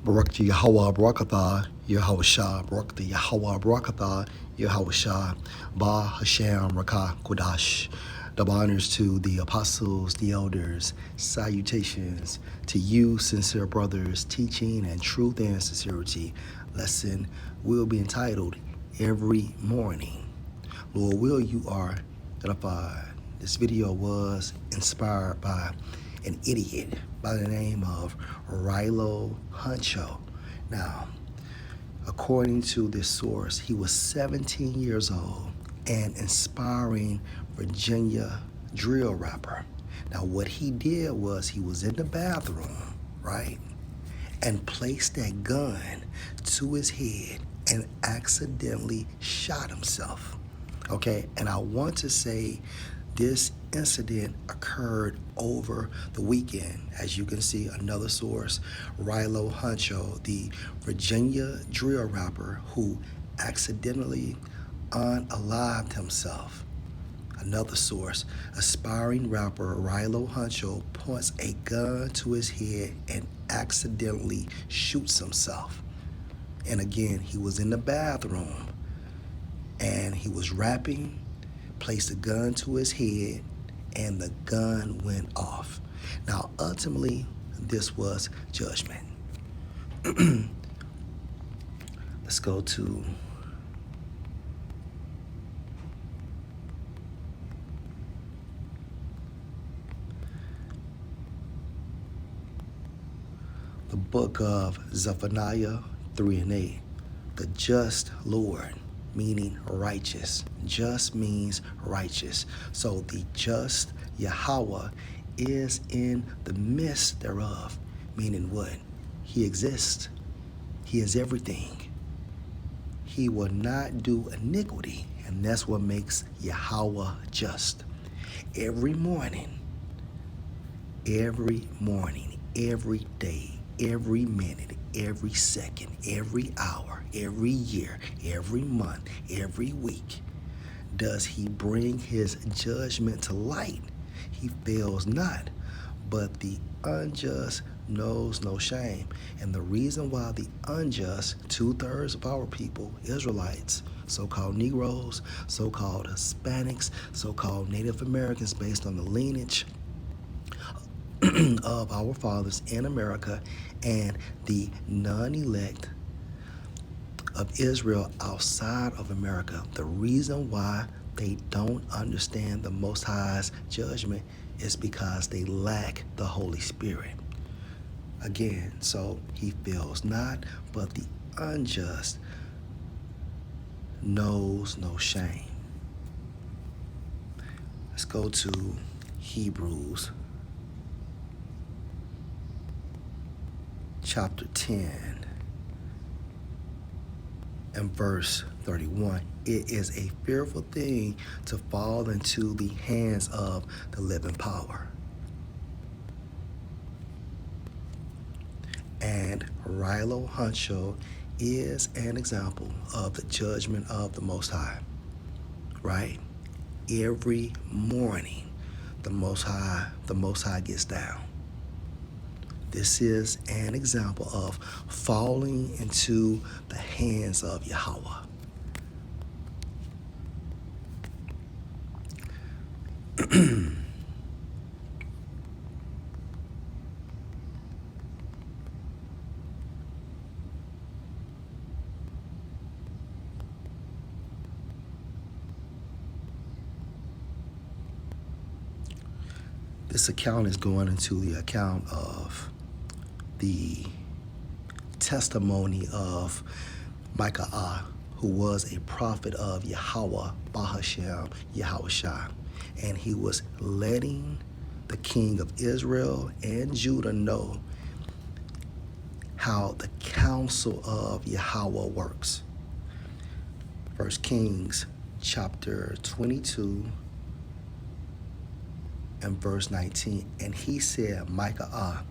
Barakta Yahweh Barakatha Yahweh Shah Barakta Yahweh Barakatha Yahweh Shah Ba Hashem Rakah Kodash. Double honors to the apostles, the elders, salutations to you, sincere brothers, teaching and truth and sincerity. Lesson will be entitled Every Morning. Lord, will you are edified. This video was inspired by an idiot by the name of Rylo Huncho. Now, according to this source, he was 17 years old and inspiring Virginia drill rapper. Now, what he did was he was in the bathroom, right, and placed that gun to his head and accidentally shot himself. Okay, and I want to say this incident occurred over the weekend. As you can see, another source, Rylo Huncho, the Virginia drill rapper who accidentally unalived himself. Another source, aspiring rapper Rylo Huncho points a gun to his head and accidentally shoots himself. And again, he was in the bathroom and he was rapping, placed a gun to his head, and the gun went off. Now, ultimately, this was judgment. Let's go to the book of Zephaniah 3 and 8. The just Lord, meaning righteous. Just means righteous. So the just Yahweh is in the midst thereof, meaning what? He exists. He is everything. He will not do iniquity, and that's what makes Yahweh just. Every morning, every day, every minute, every second, every hour, every year, every month, every week, does he bring his judgment to light. He fails not, but the unjust knows no shame. And the reason why the unjust, 2/3 of our people, Israelites, so-called Negroes, so-called Hispanics, so-called Native Americans based on the lineage of our fathers in America, and the non-elect of Israel outside of America, the reason why they don't understand the Most High's judgment is because they lack the Holy Spirit. Again, so he fails not, but the unjust knows no shame. Let's go to Hebrews chapter 10 and verse 31. It is a fearful thing to fall into the hands of the living power. And Rylo Huncho is an example of the judgment of the Most High, right? Every morning, the Most High gets down. This is an example of falling into the hands of Yahweh. This account is going into the account of the testimony of Micah, who was a prophet of Yahweh, Bahashem, Yahweh Shah. And he was letting the king of Israel and Judah know how the counsel of Yahweh works. 1 Kings chapter 22 and verse 19. And he said, Micah,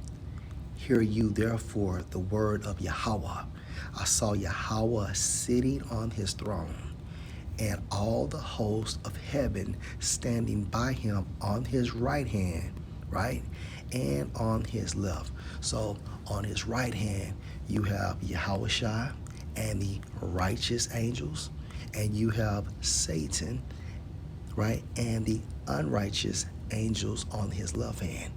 hear you therefore the word of Yahweh. I saw Yahweh sitting on his throne, and all the hosts of heaven standing by him on his right hand, right, and on his left. So on his right hand you have Yahushua and the righteous angels, and you have Satan, right, and the unrighteous angels on his left hand.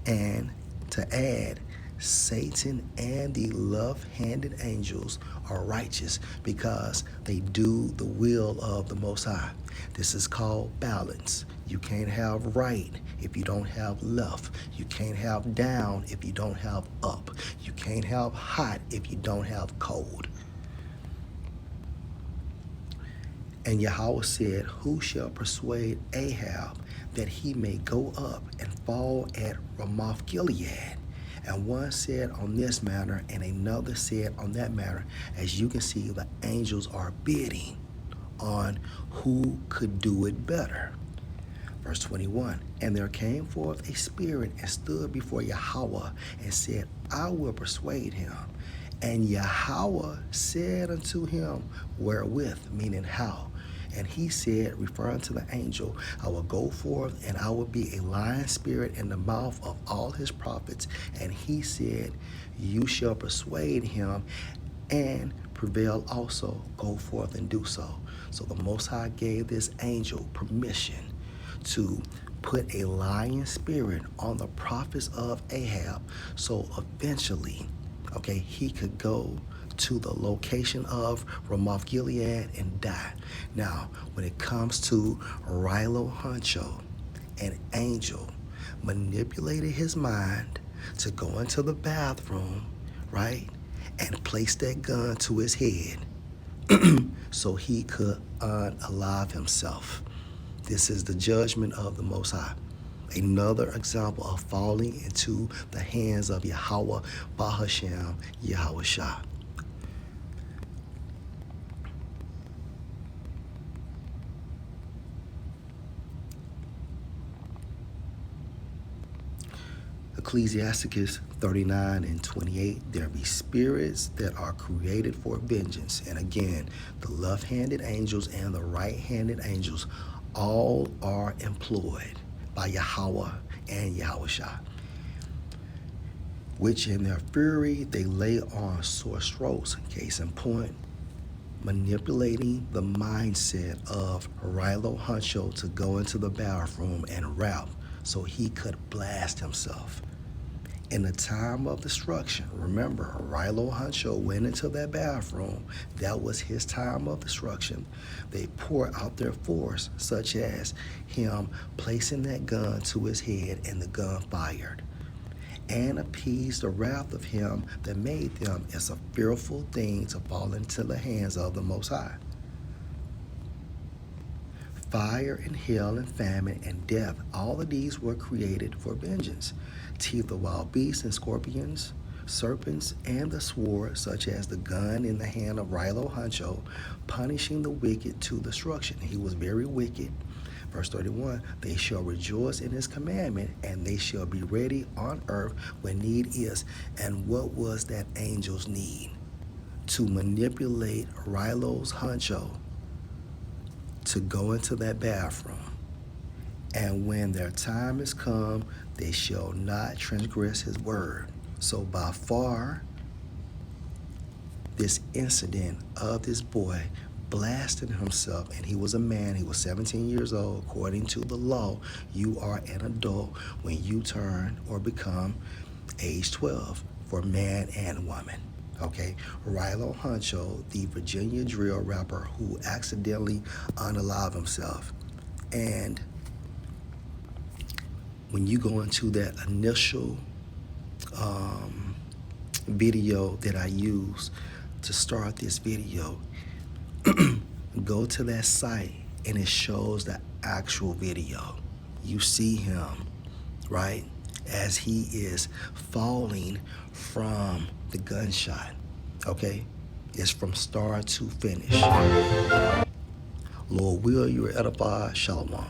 And to add, Satan and the left-handed angels are righteous because they do the will of the Most High. This is called balance. You can't have right if you don't have left. You can't have down if you don't have up. You can't have hot if you don't have cold. And Yahweh said, who shall persuade Ahab that he may go up and fall at Ramoth Gilead? And one said on this matter, and another said on that matter. As you can see, the angels are bidding on who could do it better. Verse 21, and there came forth a spirit and stood before Yahweh and said, I will persuade him. And Yahweh said unto him, wherewith, meaning how? And he said, referring to the angel, I will go forth and I will be a lying spirit in the mouth of all his prophets. And he said, you shall persuade him and prevail also. Go forth and do so. So the Most High gave this angel permission to put a lying spirit on the prophets of Ahab. So eventually, okay, he could go to the location of Ramoth Gilead and die. Now, when it comes to Rylo Huncho, an angel manipulated his mind to go into the bathroom, right, and place that gun to his head so he could unalive himself. This is the judgment of the Most High. Another example of falling into the hands of Yahweh Bahashem Yahushua. Ecclesiasticus 39 and 28, there be spirits that are created for vengeance. And again, the left-handed angels and the right-handed angels all are employed by Yahweh and Yahushua, which in their fury they lay on sore throats. Case in point, manipulating the mindset of Rylo Huncho to go into the bathroom and rap so he could blast himself. In the time of destruction, remember, Rylo Huncho went into that bathroom. That was his time of destruction. They poured out their force, such as him placing that gun to his head and the gun fired, and appeased the wrath of him that made them as a fearful thing to fall into the hands of the Most High. Fire and hell and famine and death, all of these were created for vengeance. Teeth of wild beasts and scorpions, serpents, and the sword, such as the gun in the hand of Rylo Huncho, punishing the wicked to destruction. He was very wicked. Verse 31, they shall rejoice in his commandment, and they shall be ready on earth when need is. And what was that angel's need? To manipulate Rylo's Huncho to go into that bathroom. And when their time is come, they shall not transgress his word. So by far, this incident of this boy blasting himself, and he was a man, he was 17 years old. According to the law, you are an adult when you turn or become age 12 for man and woman. Okay, Rylo Huncho, the Virginia drill rapper who accidentally unalived himself. And when you go into that initial video that I used to start this video, go to that site and it shows the actual video. You see him, right, as he is falling from the gunshot. Okay, it's from start to finish. Lord will, you are edified. Shalom.